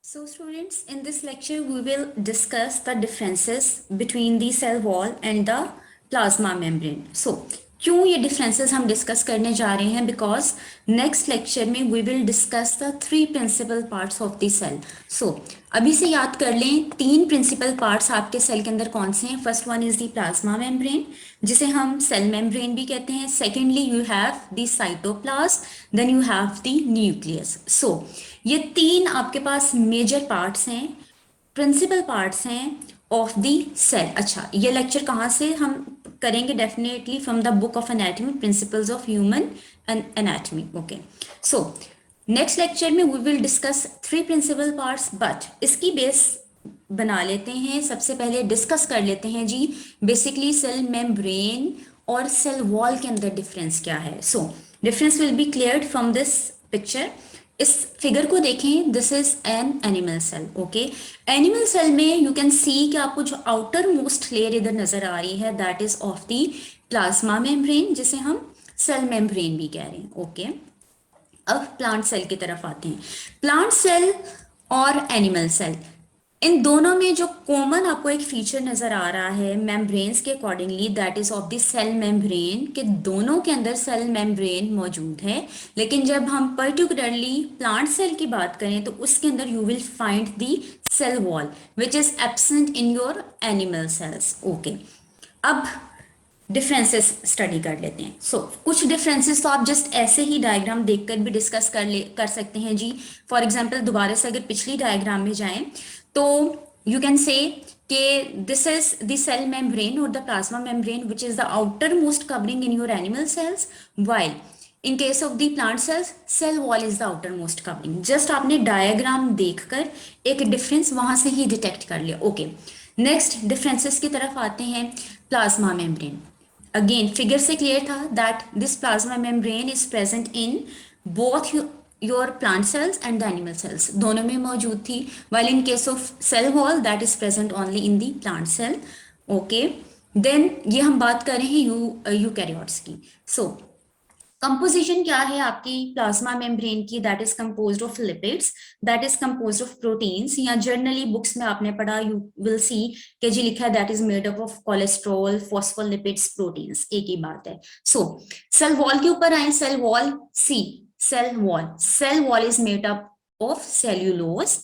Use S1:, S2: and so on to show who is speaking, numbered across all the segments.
S1: So students, in this lecture we will discuss the differences between the cell wall and the plasma membrane. So क्यों ये differences हम discuss करने जा रहे हैं? Because next lecture में we will discuss the three principal parts of the cell. So अभी से याद कर लें, तीन principal parts आपके cell के अंदर कौन से हैं? First one is the plasma membrane, जिसे हम cell membrane भी कहते हैं. Secondly, you have the cytoplasm, then you have the nucleus. So ये तीन आपके पास मेजर पार्ट्स हैं, प्रिंसिपल पार्ट्स हैं ऑफ द सेल. अच्छा, ये लेक्चर कहाँ से हम करेंगे? Definitely from the book of anatomy, principles of human anatomy. Okay, so next lecture में we will discuss three principal parts, but इसकी बेस बना लेते हैं. सबसे पहले डिस्कस कर लेते हैं जी बेसिकली सेल मेम्ब्रेन और सेल वॉल के अंदर डिफरेंस क्या है. So difference will be cleared from this picture. इस फिगर को देखें, this is an animal cell. Okay, animal cell में यू कैन सी कि आपको जो आउटर मोस्ट लेयर इधर नजर आ रही है, that is of the plasma membrane, जिसे हम सेल मेम्ब्रेन भी कह रहे हैं. ओके, अब प्लांट सेल की तरफ आते हैं. प्लांट सेल और एनिमल सेल, इन दोनों में जो कॉमन आपको एक फीचर नजर आ रहा है मेम्ब्रेन्स के accordingly, that is of the cell membrane, के दोनों के अंदर सेल मेम्ब्रेन मौजूद है. लेकिन जब हम पर्टिकुलरली प्लांट सेल की बात करें तो उसके अंदर you will find the cell wall which is absent in your animal cells. Okay, अब डिफरेंसेस स्टडी कर लेते हैं. सो कुछ डिफरेंसेस तो आप जस्ट ऐसे ही डायग्राम देखकर भी डिस्कस कर सकते हैं जी. फॉर एग्जांपल, दोबारा से अगर पिछली डायग्राम में जाएं तो यू कैन से कि this is the cell membrane और the plasma membrane which is the outermost covering in your animal cells, while in case of the plant cells cell wall is the outermost covering. Just आपने diagram देखकर एक difference वहां से ही detect कर लिया. Okay, next differences की तरफ आते हैं. प्लाज्मा मेम्ब्रेन, अगेन फिगर से क्लियर था that this plasma membrane is present in both your plant cells and the animal cells, दोनों में मौजूद थी. While in case of cell wall that is present only in the plant cell. Okay, then ये हम बात कर रहे हैं यूकैरियोट्स की. सो कंपोजिशन क्या है आपकी प्लाज्मा मेम्ब्रेन की? That is composed of lipids, that is composed of proteins, या जर्नली बुक्स में आपने पढ़ा, यू विल सी के जी लिखा है that is made up of cholesterol, phospholipids, proteins, एक ही बात है. सो सेल वॉल के ऊपर आए. Cell wall, see cell wall is made up of cellulose.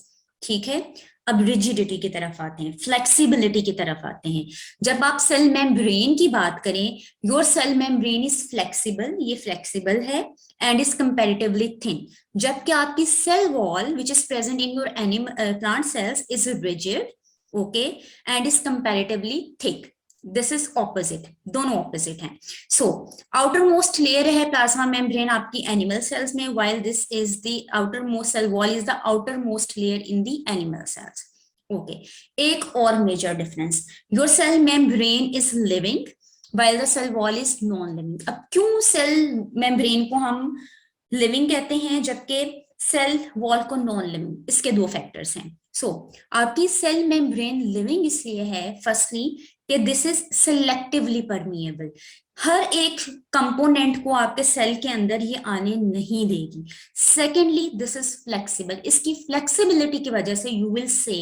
S1: ठीक है, अब रिजिडिटी की तरफ आते हैं, फ्लेक्सिबिलिटी की तरफ आते हैं. जब आप सेल मेम्ब्रेन की बात करें, your cell membrane is flexible, ये फ्लेक्सिबल है एंड इज कंपैरेटिवली थिन. जबकि आपकी cell wall which is present in your plant cells is rigid, okay, and is comparatively thick. This is opposite, दोनों opposite हैं. So outermost layer है plasma membrane आपकी animal cells में, while this is the outermost cell wall is the outermost layer in the animal cells. Okay, एक और major difference, your cell membrane is living while the cell wall is non living. अब क्यों cell membrane को हम living कहते हैं जबकि cell wall को नॉन लिविंग? इसके दो फैक्टर्स हैं. सो आपकी सेल मेम्ब्रेन लिविंग इसलिए है, फर्स्टली कि दिस इज सिलेक्टिवली परमिएबल, हर एक कंपोनेंट को आपके सेल के अंदर ये आने नहीं देगी. सेकेंडली दिस इज फ्लेक्सिबल, इसकी फ्लेक्सिबिलिटी की वजह से you will say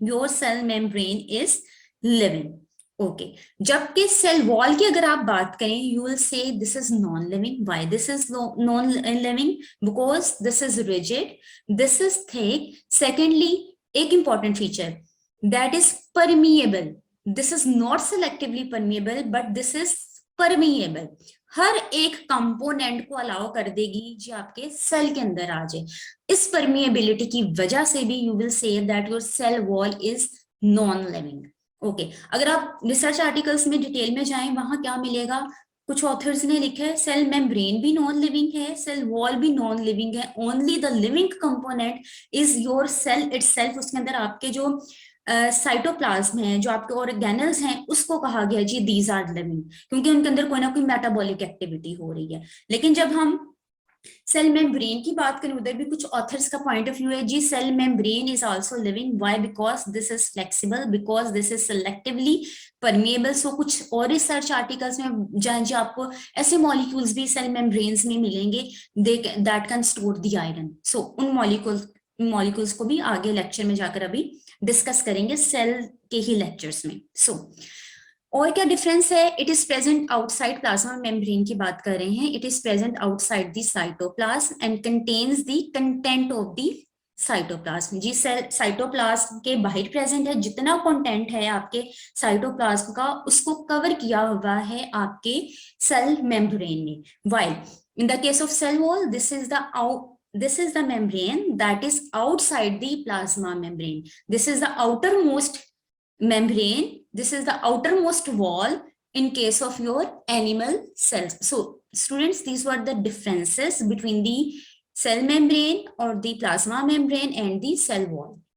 S1: your cell membrane is living. Okay, जबकि सेल वॉल की अगर आप बात करें, you will say this is non living. Why this is non living? Because this is rigid, this is thick. Secondly एक important feature, that is permeable. This is not selectively permeable but this is permeable, हर एक component को allow कर देगी जो आपके cell के अंदर आ जाए. इस परमिएबिलिटी की वजह से भी you will say that your cell wall is non living. Okay, अगर आप रिसर्च आर्टिकल्स में डिटेल में जाएं, वहां क्या मिलेगा? कुछ ऑथर्स ने लिखा है सेल मेम्ब्रेन भी नॉन लिविंग है, सेल वॉल भी नॉन लिविंग है, only the living component is your cell itself. उसके अंदर आपके जो साइटोप्लाज्म है, जो आपके ऑर्गेनल्स हैं, उसको कहा गया जी दीज आर लिविंग, क्योंकि उनके अंदर कोई ना कोई मेटाबॉलिक एक्टिविटी हो रही है. लेकिन जब हम सेल मेम्ब्रेन की बात करें, उधर भी कुछ ऑथर्स का पॉइंट ऑफ व्यू है जी cell membrane is also living. Why? Because this is flexible, because this is selectively permeable. So कुछ और रिसर्च आर्टिकल्स में जहाँ जी आपको ऐसे मॉलिक्यूल्स भी सेल मेम्ब्रेन्स में मिलेंगे that can store the iron. So उन मॉलिक्यूल्स को भी आगे लेक्चर में जाकर अभी डिस्कस करेंगे सेल के ही लेक्चर्स में। और क्या डिफरेंस है? It is present outside plasma membrane की बात कर रहे हैं। It is present outside the cytoplasm and contains the content of the cytoplasm. जी सेल साइटोप्लाज्म के बाहर प्रेजेंट है, जितना कंटेंट है आपके साइटोप्लाज्म का उसको कवर किया हुआ है आपके सेल मेम्ब्रेन ने। While in the case of cell wall, this is the membrane that is outside the plasma membrane. This is the outermost membrane, this is the outermost wall in case of your animal cells. So students, these were the differences between the cell membrane or the plasma membrane and the cell wall.